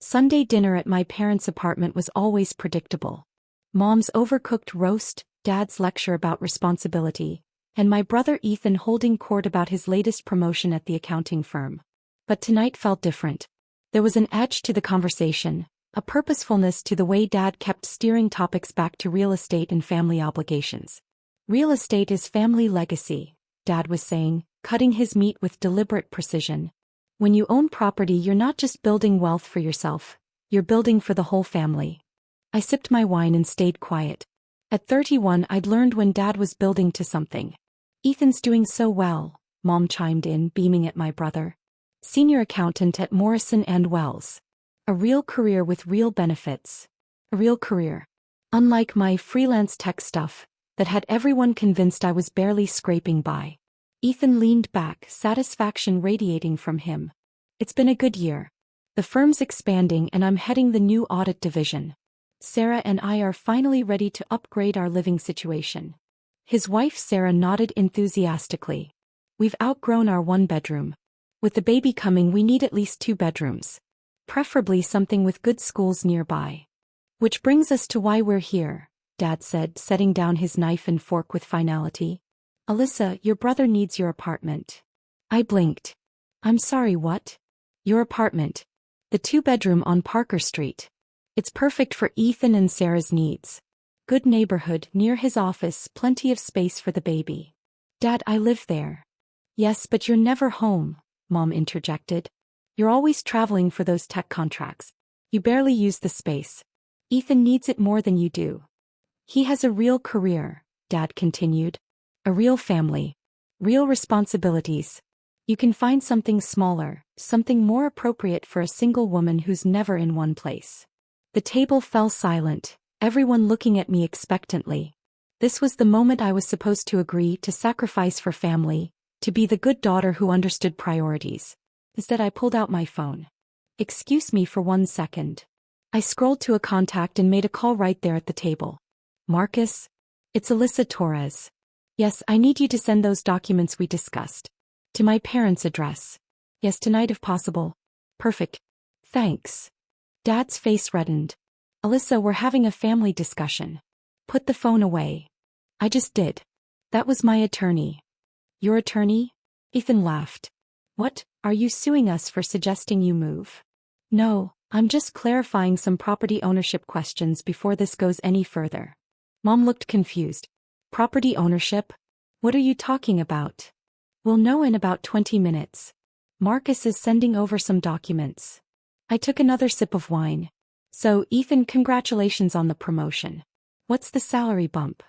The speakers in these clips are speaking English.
Sunday dinner at my parents' apartment was always predictable. Mom's overcooked roast, Dad's lecture about responsibility, and my brother Ethan holding court about his latest promotion at the accounting firm. But tonight felt different. There was an edge to the conversation, a purposefulness to the way Dad kept steering topics back to real estate and family obligations. Real estate is family legacy, Dad was saying, cutting his meat with deliberate precision. When you own property, you're not just building wealth for yourself, you're building for the whole family. I sipped my wine and stayed quiet. At 31, I'd learned when Dad was building to something. Ethan's doing so well, Mom chimed in, beaming at my brother. Senior accountant at Morrison & Wells. A real career with real benefits. A real career. Unlike my freelance tech stuff, that had everyone convinced I was barely scraping by. Ethan leaned back, satisfaction radiating from him. It's been a good year. The firm's expanding and I'm heading the new audit division. Sarah and I are finally ready to upgrade our living situation. His wife Sarah nodded enthusiastically. We've outgrown our one-bedroom. With the baby coming, we need at least 2 bedrooms. Preferably something with good schools nearby. Which brings us to why we're here, Dad said, setting down his knife and fork with finality. Alyssa, your brother needs your apartment. I blinked. I'm sorry, what? Your apartment. The 2-bedroom on Parker Street. It's perfect for Ethan and Sarah's needs. Good neighborhood, near his office, plenty of space for the baby. Dad, I live there. Yes, but you're never home, Mom interjected. You're always traveling for those tech contracts. You barely use the space. Ethan needs it more than you do. He has a real career, Dad continued. A real family. Real responsibilities. You can find something smaller, something more appropriate for a single woman who's never in one place. The table fell silent, everyone looking at me expectantly. This was the moment I was supposed to agree to sacrifice for family, to be the good daughter who understood priorities. Instead, I pulled out my phone. Excuse me for 1 second. I scrolled to a contact and made a call right there at the table. Marcus? It's Alyssa Torres. Yes, I need you to send those documents we discussed. To my parents' address. Yes, tonight if possible. Perfect. Thanks. Dad's face reddened. Alyssa, we're having a family discussion. Put the phone away. I just did. That was my attorney. Your attorney? Ethan laughed. What, are you suing us for suggesting you move? No, I'm just clarifying some property ownership questions before this goes any further. Mom looked confused. Property ownership? What are you talking about? We'll know in about 20 minutes. Marcus is sending over some documents. I took another sip of wine. So, Ethan, congratulations on the promotion. What's the salary bump?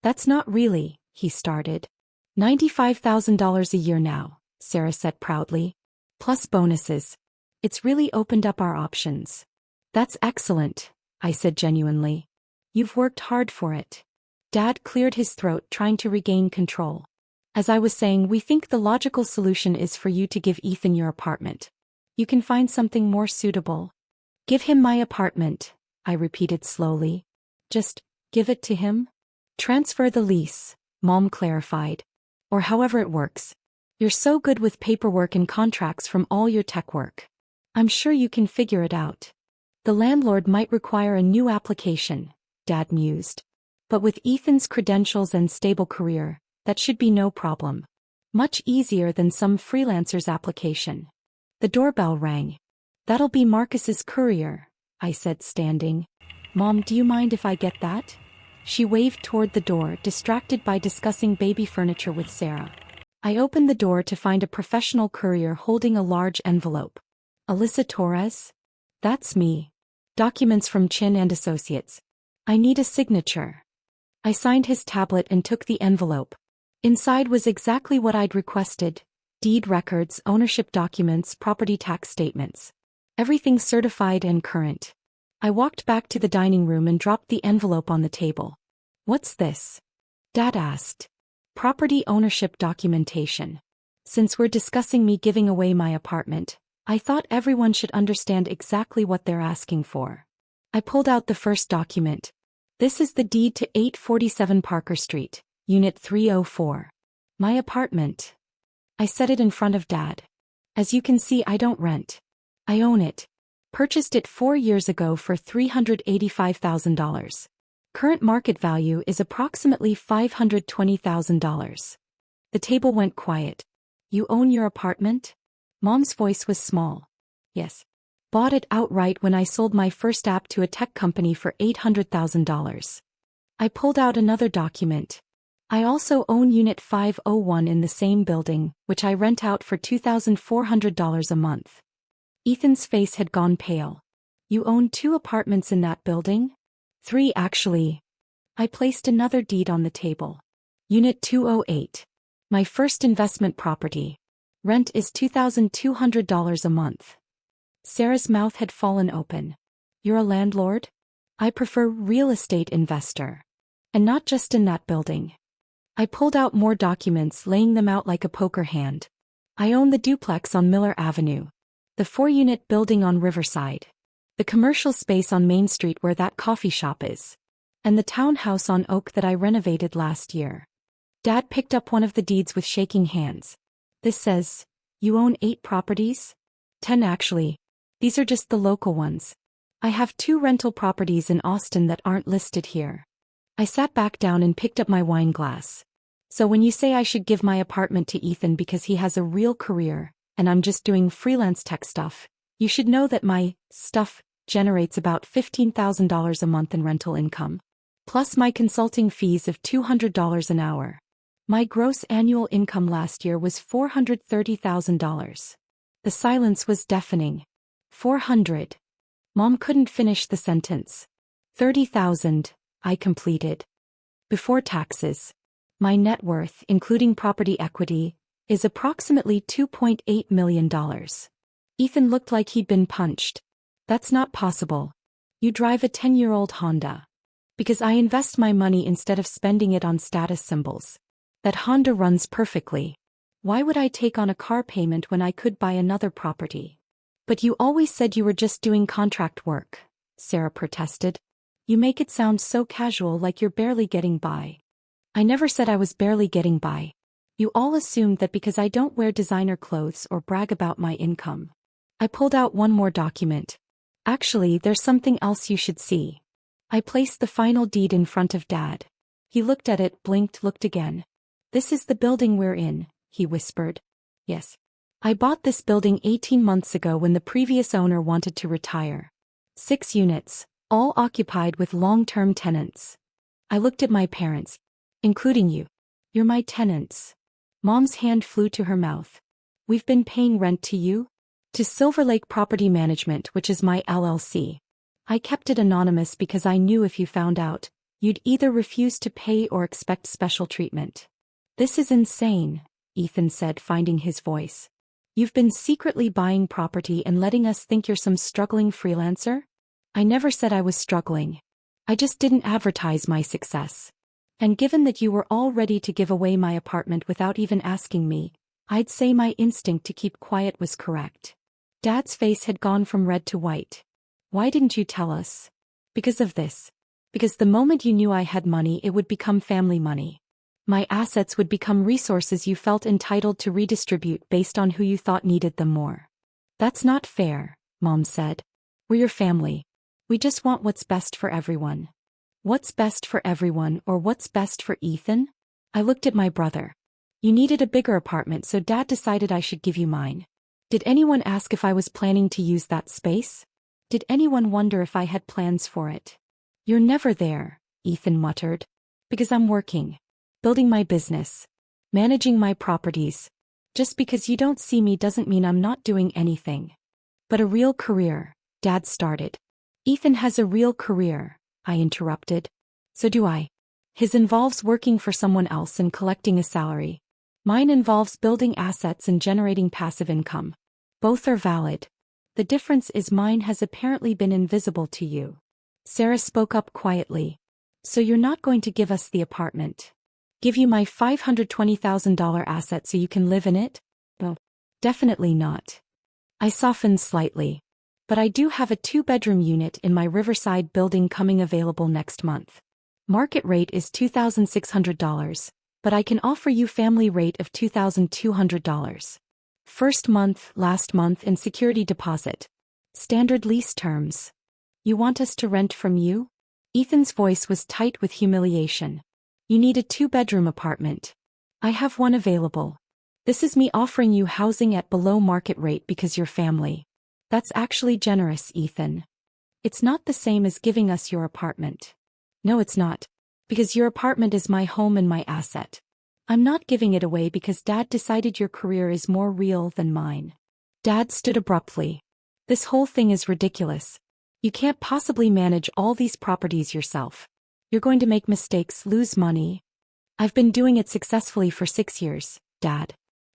That's not really, he started. $95,000 a year now, Sarah said proudly. Plus bonuses. It's really opened up our options. That's excellent, I said genuinely. You've worked hard for it. Dad cleared his throat, trying to regain control. As I was saying, we think the logical solution is for you to give Ethan your apartment. You can find something more suitable. Give him my apartment, I repeated slowly. Just, give it to him? Transfer the lease, Mom clarified. Or however it works. You're so good with paperwork and contracts from all your tech work. I'm sure you can figure it out. The landlord might require a new application, Dad mused. But with Ethan's credentials and stable career, that should be no problem. Much easier than some freelancer's application. The doorbell rang. That'll be Marcus's courier, I said, standing. Mom, do you mind if I get that? She waved toward the door, distracted by discussing baby furniture with Sarah. I opened the door to find a professional courier holding a large envelope. Alyssa Torres? That's me. Documents from Chin and Associates. I need a signature. I signed his tablet and took the envelope. Inside was exactly what I'd requested. Deed records, ownership documents, property tax statements. Everything certified and current. I walked back to the dining room and dropped the envelope on the table. What's this? Dad asked. Property ownership documentation. Since we're discussing me giving away my apartment, I thought everyone should understand exactly what they're asking for. I pulled out the first document. This is the deed to 847 Parker Street, Unit 304. My apartment. I set it in front of Dad. As you can see, I don't rent. I own it. Purchased it 4 years ago for $385,000. Current market value is approximately $520,000. The table went quiet. You own your apartment? Mom's voice was small. Yes. Bought it outright when I sold my first app to a tech company for $800,000. I pulled out another document. I also own Unit 501 in the same building, which I rent out for $2,400 a month. Ethan's face had gone pale. You own 2 apartments in that building? 3 actually. I placed another deed on the table. Unit 208. My first investment property. Rent is $2,200 a month. Sarah's mouth had fallen open. You're a landlord? I prefer real estate investor. And not just in that building. I pulled out more documents, laying them out like a poker hand. I own the duplex on Miller Avenue. The 4-unit building on Riverside. The commercial space on Main Street where that coffee shop is. And the townhouse on Oak that I renovated last year. Dad picked up one of the deeds with shaking hands. This says, you own 8 properties? 10 actually. These are just the local ones. I have 2 rental properties in Austin that aren't listed here. I sat back down and picked up my wine glass. So when you say I should give my apartment to Ethan because he has a real career, and I'm just doing freelance tech stuff, you should know that my stuff generates about $15,000 a month in rental income. Plus my consulting fees of $200 an hour. My gross annual income last year was $430,000. The silence was deafening. 400. Mom couldn't finish the sentence. 30,000, I completed. Before taxes. My net worth, including property equity, is approximately $2.8 million. Ethan looked like he'd been punched. That's not possible. You drive a 10-year-old Honda. Because I invest my money instead of spending it on status symbols. That Honda runs perfectly. Why would I take on a car payment when I could buy another property? But you always said you were just doing contract work, Sarah protested. You make it sound so casual, like you're barely getting by. I never said I was barely getting by. You all assumed that because I don't wear designer clothes or brag about my income. I pulled out one more document. Actually, there's something else you should see. I placed the final deed in front of Dad. He looked at it, blinked, looked again. This is the building we're in, he whispered. Yes. I bought this building 18 months ago when the previous owner wanted to retire. 6 units, all occupied with long-term tenants. I looked at my parents, including you. You're my tenants. Mom's hand flew to her mouth. We've been paying rent to you? To Silver Lake Property Management, which is my LLC. I kept it anonymous because I knew if you found out, you'd either refuse to pay or expect special treatment. This is insane, Ethan said, finding his voice. You've been secretly buying property and letting us think you're some struggling freelancer? I never said I was struggling. I just didn't advertise my success. And given that you were all ready to give away my apartment without even asking me, I'd say my instinct to keep quiet was correct. Dad's face had gone from red to white. Why didn't you tell us? Because of this. Because the moment you knew I had money, it would become family money. My assets would become resources you felt entitled to redistribute based on who you thought needed them more. That's not fair, Mom said. We're your family. We just want what's best for everyone. What's best for everyone, or what's best for Ethan? I looked at my brother. You needed a bigger apartment, so Dad decided I should give you mine. Did anyone ask if I was planning to use that space? Did anyone wonder if I had plans for it? You're never there, Ethan muttered. Because I'm working. Building my business. Managing my properties. Just because you don't see me doesn't mean I'm not doing anything. But a real career, Dad started. Ethan has a real career, I interrupted. So do I. His involves working for someone else and collecting a salary. Mine involves building assets and generating passive income. Both are valid. The difference is mine has apparently been invisible to you. Sarah spoke up quietly. So you're not going to give us the apartment? Give you my $520,000 asset so you can live in it? Oh, definitely not. I softened slightly. But I do have a 2-bedroom unit in my Riverside building coming available next month. Market rate is $2,600, but I can offer you family rate of $2,200. First month, last month, and security deposit. Standard lease terms. You want us to rent from you? Ethan's voice was tight with humiliation. You need a 2-bedroom apartment. I have one available. This is me offering you housing at below market rate because you're family. That's actually generous, Ethan. It's not the same as giving us your apartment. No, it's not. Because your apartment is my home and my asset. I'm not giving it away because Dad decided your career is more real than mine. Dad stood abruptly. This whole thing is ridiculous. You can't possibly manage all these properties yourself. You're going to make mistakes, lose money. I've been doing it successfully for 6 years, Dad.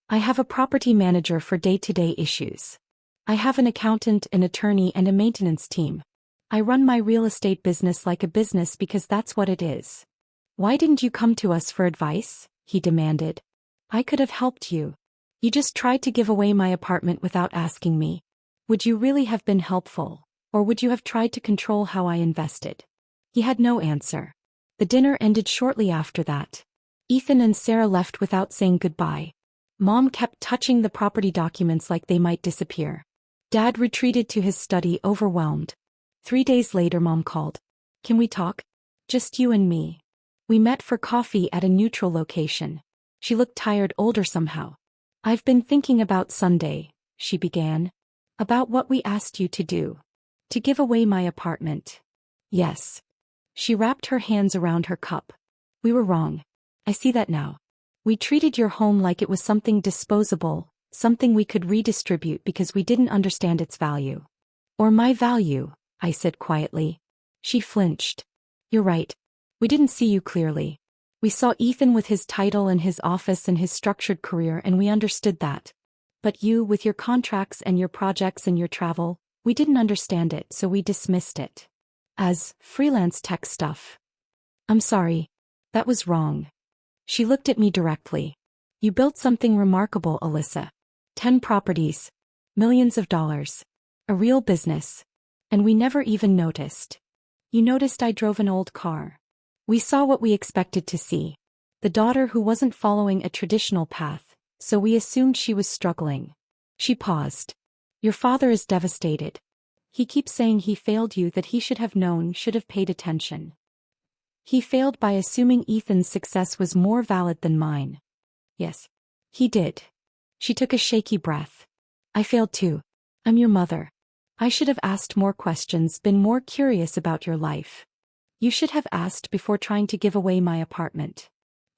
I have a property manager for day-to-day issues. I have an accountant, an attorney, and a maintenance team. I run my real estate business like a business because that's what it is. Why didn't you come to us for advice? He demanded. I could have helped you. You just tried to give away my apartment without asking me. Would you really have been helpful, or would you have tried to control how I invested? He had no answer. The dinner ended shortly after that. Ethan and Sarah left without saying goodbye. Mom kept touching the property documents like they might disappear. Dad retreated to his study overwhelmed. 3 days later, Mom called. Can we talk? Just you and me. We met for coffee at a neutral location. She looked tired, older somehow. I've been thinking about Sunday, she began. About what we asked you to do. To give away my apartment. Yes. She wrapped her hands around her cup. We were wrong. I see that now. We treated your home like it was something disposable, something we could redistribute because we didn't understand its value. Or my value, I said quietly. She flinched. You're right. We didn't see you clearly. We saw Ethan with his title and his office and his structured career, and we understood that. But you, with your contracts and your projects and your travel, we didn't understand it, so we dismissed it. As freelance tech stuff. I'm sorry. That was wrong. She looked at me directly. You built something remarkable, Alyssa. 10 properties. Millions of dollars. A real business. And we never even noticed. You noticed I drove an old car. We saw what we expected to see. The daughter who wasn't following a traditional path, so we assumed she was struggling. She paused. Your father is devastated. He keeps saying he failed you, that he should have known, should have paid attention. He failed by assuming Ethan's success was more valid than mine. Yes. He did. She took a shaky breath. I failed too. I'm your mother. I should have asked more questions, been more curious about your life. You should have asked before trying to give away my apartment.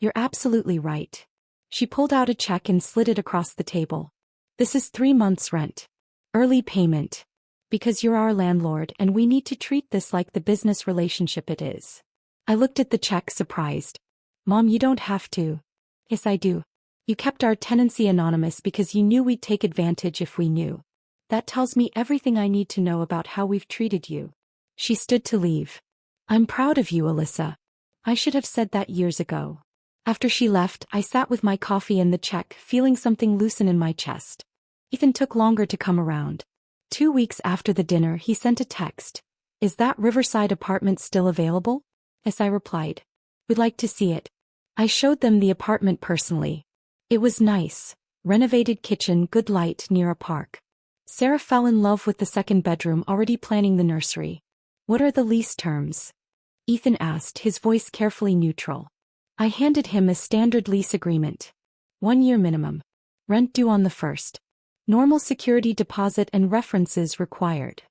You're absolutely right. She pulled out a check and slid it across the table. This is 3 months' rent. Early payment. Because you're our landlord and we need to treat this like the business relationship it is. I looked at the check, surprised. Mom, you don't have to. Yes, I do. You kept our tenancy anonymous because you knew we'd take advantage if we knew. That tells me everything I need to know about how we've treated you. She stood to leave. I'm proud of you, Alyssa. I should have said that years ago. After she left, I sat with my coffee and the check, feeling something loosen in my chest. Ethan took longer to come around. 2 weeks after the dinner, he sent a text. Is that Riverside apartment still available? Yes, I replied. We'd like to see it. I showed them the apartment personally. It was nice. Renovated kitchen, good light, near a park. Sarah fell in love with the 2nd bedroom, already planning the nursery. What are the lease terms? Ethan asked, his voice carefully neutral. I handed him a standard lease agreement. 1 year minimum. Rent due on the 1st. Normal security deposit and references required.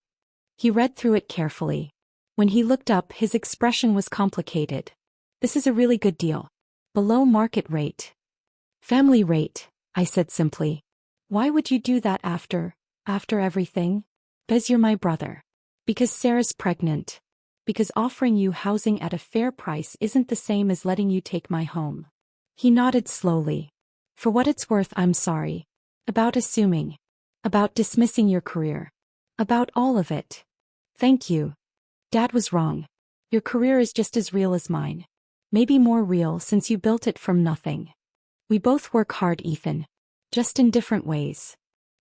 He read through it carefully. When he looked up, his expression was complicated. This is a really good deal. Below market rate. Family rate, I said simply. Why would you do that after everything? Because you're my brother. Because Sarah's pregnant. Because offering you housing at a fair price isn't the same as letting you take my home. He nodded slowly. For what it's worth, I'm sorry. About assuming. About dismissing your career. About all of it. Thank you. Dad was wrong. Your career is just as real as mine. Maybe more real since you built it from nothing. We both work hard, Ethan. Just in different ways.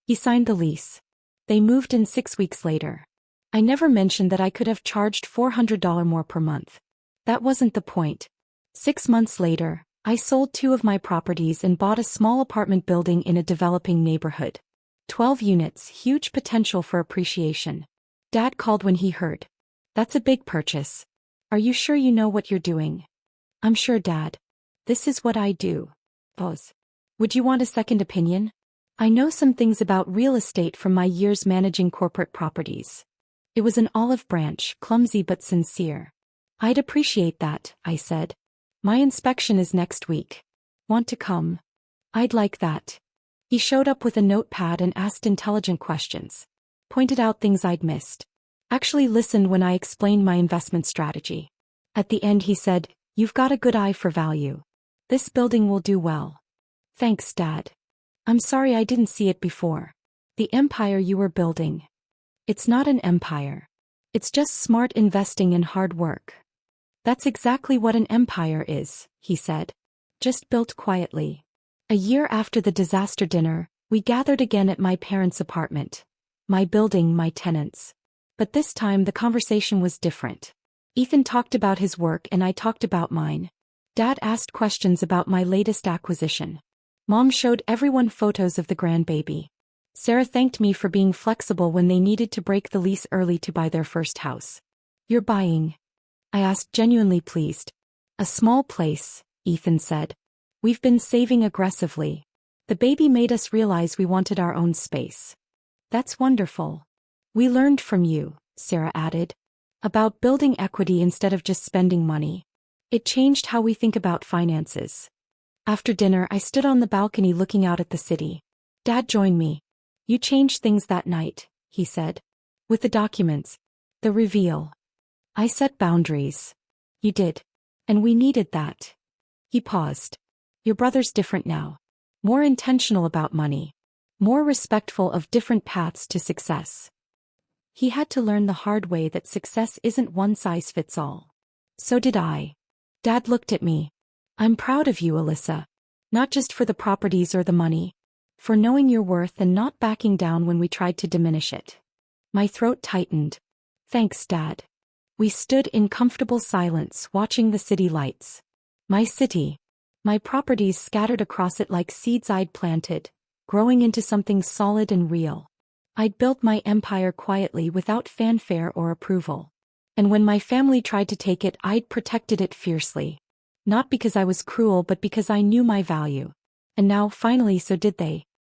He signed the lease. They moved in 6 weeks later. I never mentioned that I could have charged $400 more per month. That wasn't the point. 6 months later, I sold 2 of my properties and bought a small apartment building in a developing neighborhood. 12 units, huge potential for appreciation. Dad called when he heard. That's a big purchase. Are you sure you know what you're doing? I'm sure, Dad. This is what I do. Oz. Would you want a second opinion? I know some things about real estate from my years managing corporate properties. It was an olive branch, clumsy but sincere. I'd appreciate that, I said. My inspection is next week. Want to come? I'd like that. He showed up with a notepad and asked intelligent questions. Pointed out things I'd missed. Actually listened when I explained my investment strategy. At the end he said, "You've got a good eye for value. This building will do well." Thanks, Dad. I'm sorry I didn't see it before. The empire you were building. It's not an empire. It's just smart investing and hard work. That's exactly what an empire is, he said. Just built quietly. A year after the disaster dinner, we gathered again at my parents' apartment. My building, my tenants. But this time the conversation was different. Ethan talked about his work and I talked about mine. Dad asked questions about my latest acquisition. Mom showed everyone photos of the grandbaby. Sarah thanked me for being flexible when they needed to break the lease early to buy their first house. "You're buying?" I asked, genuinely pleased. "A small place," Ethan said. "We've been saving aggressively. The baby made us realize we wanted our own space." "That's wonderful. We learned from you," Sarah added. "About building equity instead of just spending money. It changed how we think about finances." After dinner I stood on the balcony looking out at the city. Dad joined me. "You changed things that night," he said. "With the documents. The reveal. I set boundaries." "You did. And we needed that." He paused. "Your brother's different now. More intentional about money. More respectful of different paths to success. He had to learn the hard way that success isn't one size fits all. So did I." Dad looked at me. "I'm proud of you, Alyssa. Not just for the properties or the money. For knowing your worth and not backing down when we tried to diminish it." My throat tightened. "Thanks, Dad." We stood in comfortable silence watching the city lights. My city. My properties scattered across it like seeds I'd planted, growing into something solid and real. I'd built my empire quietly without fanfare or approval. And when my family tried to take it, I'd protected it fiercely. Not because I was cruel but because I knew my value. And now, finally, so did they.